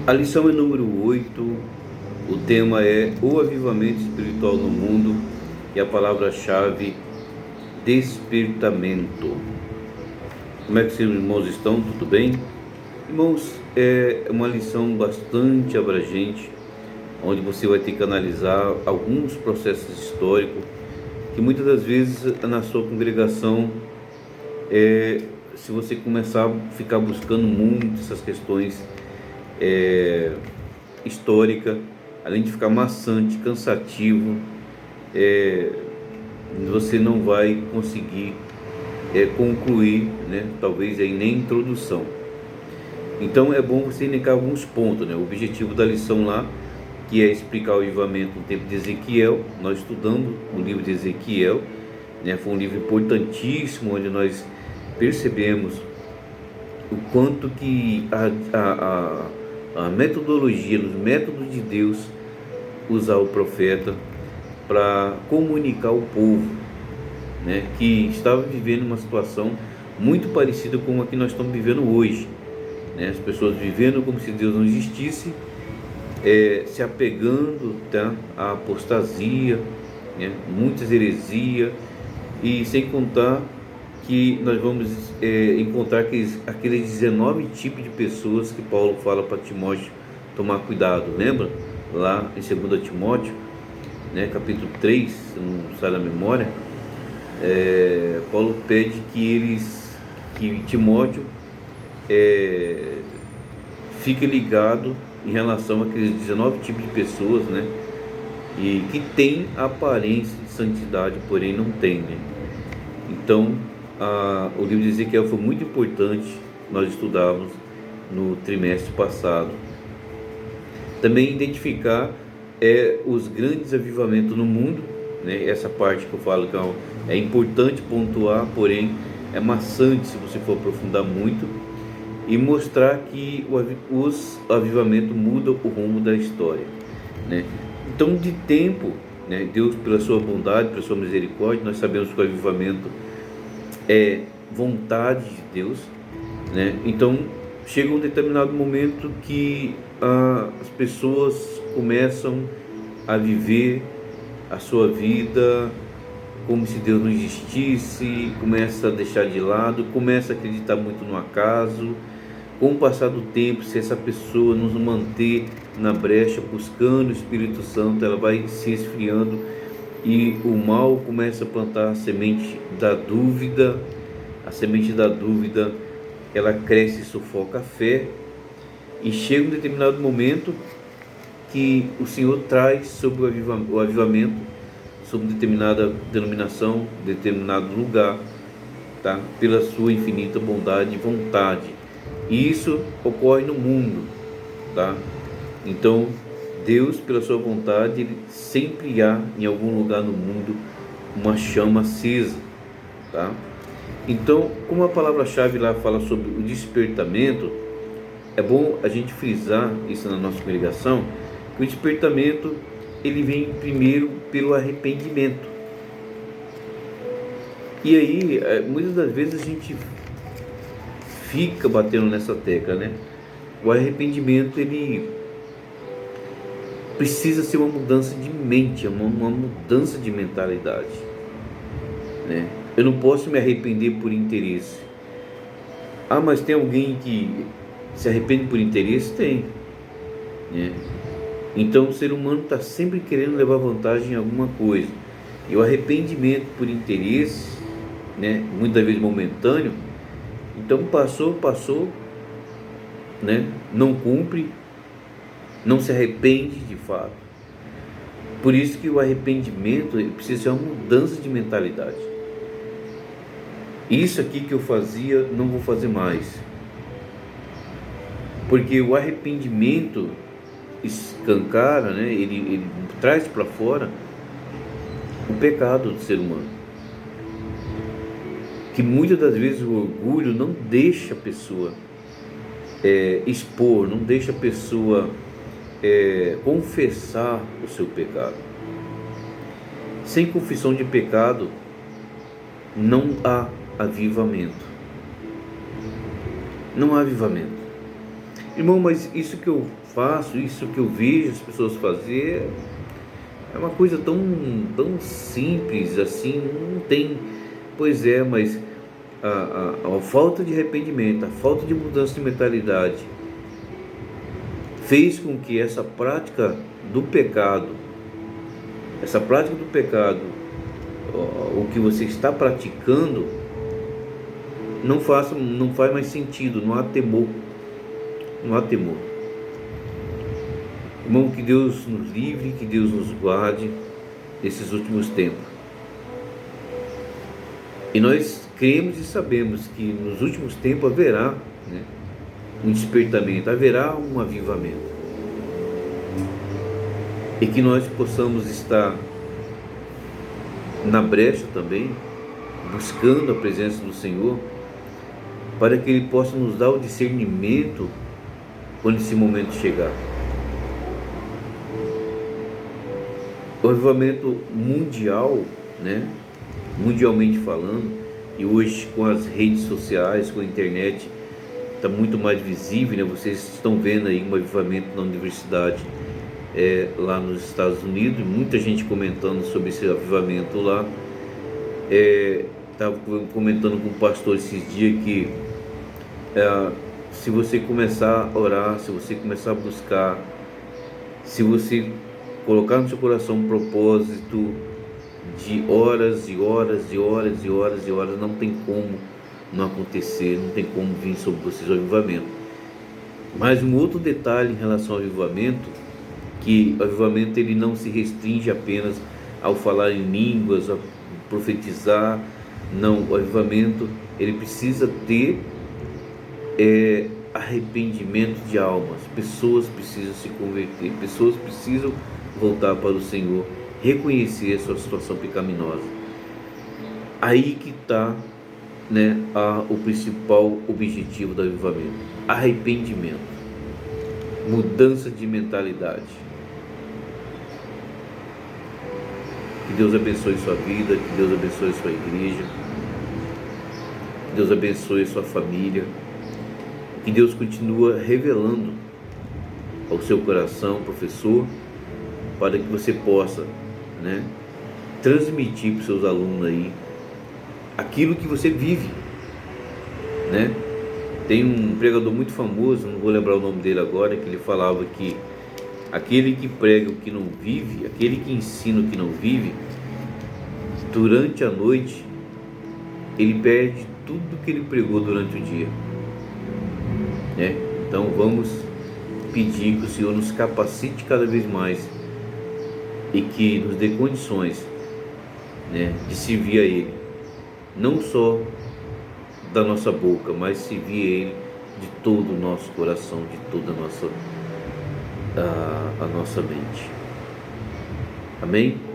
A lição é número 8, o tema é o avivamento espiritual no mundo e a palavra-chave despertamento. Como é que seus irmãos estão? Tudo bem? Irmãos, é uma lição bastante abrangente, onde você vai ter que analisar alguns processos históricos que muitas das vezes na sua congregação, se você começar a ficar buscando muito essas questões histórica, além de ficar maçante, cansativo, você não vai conseguir concluir, né? Talvez aí nem introdução. Então é bom você indicar alguns pontos, né? O objetivo da lição lá, que é explicar o avivamento no tempo de Ezequiel. Nós estudamos o livro de Ezequiel, né? Foi um livro importantíssimo, onde nós percebemos o quanto que a metodologia, os métodos de Deus, usar o profeta para comunicar ao povo, né, que estava vivendo uma situação muito parecida com a que nós estamos vivendo hoje, né? As pessoas vivendo como se Deus não existisse, se apegando, tá, à apostasia, né, muitas heresias, e sem contar que nós vamos encontrar aqueles 19 tipos de pessoas que Paulo fala para Timóteo tomar cuidado. Lembra? Lá em 2 Timóteo, né, capítulo 3, se não sai da memória, Paulo pede que Timóteo fique ligado em relação àqueles 19 tipos de pessoas, né, e que tem aparência de santidade, porém não tem, né? Então, o livro de Ezequiel foi muito importante, nós estudávamos no trimestre passado. Também identificar os grandes avivamentos no mundo, né? Essa parte que eu falo que é importante pontuar, porém é maçante se você for aprofundar muito, e mostrar que os avivamentos mudam o rumo da história, né? Então, de tempo, né, Deus, pela sua bondade, pela sua misericórdia, nós sabemos que o avivamento é vontade de Deus, né? Então chega um determinado momento que as pessoas começam a viver a sua vida como se Deus não existisse, começa a deixar de lado, começa a acreditar muito no acaso. Com o passar do tempo, se essa pessoa nos manter na brecha buscando o Espírito Santo, ela vai se esfriando e o mal começa a plantar a semente da dúvida. A semente da dúvida, ela cresce e sufoca a fé, e chega um determinado momento que o Senhor traz sobre o avivamento, sobre determinada denominação, determinado lugar, tá? Pela sua infinita bondade e vontade. E isso ocorre no mundo, tá? Então Deus, pela sua vontade, ele sempre há em algum lugar no mundo uma chama acesa, tá? Então, como a palavra-chave lá fala sobre o despertamento, é bom a gente frisar isso na nossa congregação, que o despertamento, ele vem primeiro pelo arrependimento. E aí, muitas das vezes a gente fica batendo nessa tecla, né? O arrependimento, ele precisa ser uma mudança de mente, uma mudança de mentalidade, né? Eu não posso me arrepender por interesse. Mas tem alguém que se arrepende por interesse? Tem, né? Então o ser humano está sempre querendo levar vantagem em alguma coisa. E o arrependimento por interesse, né, muitas vezes momentâneo, então passou, né, não cumpre, não se arrepende de fato. Por isso que o arrependimento precisa ser uma mudança de mentalidade. Isso aqui que eu fazia, não vou fazer mais. Porque o arrependimento escancara, né? Ele traz para fora o pecado do ser humano. Que muitas das vezes o orgulho não deixa a pessoa expor, não deixa a pessoa confessar o seu pecado. Sem confissão de pecado, não há avivamento. Não há avivamento. Irmão, mas isso que eu faço, isso que eu vejo as pessoas fazer, é uma coisa tão simples assim, não tem. Pois é, mas a falta de arrependimento, a falta de mudança de mentalidade fez com que do pecado, essa prática do pecado, o que você está praticando, não faz mais sentido, não há temor, não há temor. Irmão, que Deus nos livre, que Deus nos guarde nesses últimos tempos. E nós cremos e sabemos que nos últimos tempos haverá, né, um despertamento, haverá um avivamento. E que nós possamos estar na brecha também, buscando a presença do Senhor, para que Ele possa nos dar o discernimento quando esse momento chegar. O avivamento mundial, né, mundialmente falando, e hoje com as redes sociais, com a internet, está muito mais visível, né? Vocês estão vendo aí um avivamento na universidade lá nos Estados Unidos, muita gente comentando sobre esse avivamento lá. Estava comentando com o pastor esses dias que se você começar a orar, se você começar a buscar, se você colocar no seu coração um propósito de horas e horas e horas e horas e horas, não tem como não acontecer, não tem como vir sobre vocês o avivamento. Mas um outro detalhe em relação ao avivamento, que o avivamento ele não se restringe apenas ao falar em línguas, a profetizar. Não, o avivamento ele precisa ter arrependimento de almas. Pessoas precisam se converter, pessoas precisam voltar para o Senhor, reconhecer a sua situação pecaminosa. Aí que está, né, o principal objetivo do avivamento: arrependimento, mudança de mentalidade. Que Deus abençoe sua vida, que Deus abençoe sua igreja, que Deus abençoe sua família, que Deus continue revelando ao seu coração, professor, para que você possa, né, transmitir para os seus alunos aí aquilo que você vive, né? Tem um pregador muito famoso, não vou lembrar o nome dele agora, que ele falava que aquele que prega o que não vive, aquele que ensina o que não vive, durante a noite ele perde tudo que ele pregou durante o dia, né? Então vamos pedir que o Senhor nos capacite cada vez mais e que nos dê condições, né, de servir a Ele, não só da nossa boca, mas servir a Ele de todo o nosso coração, de toda a nossa mente. Amém?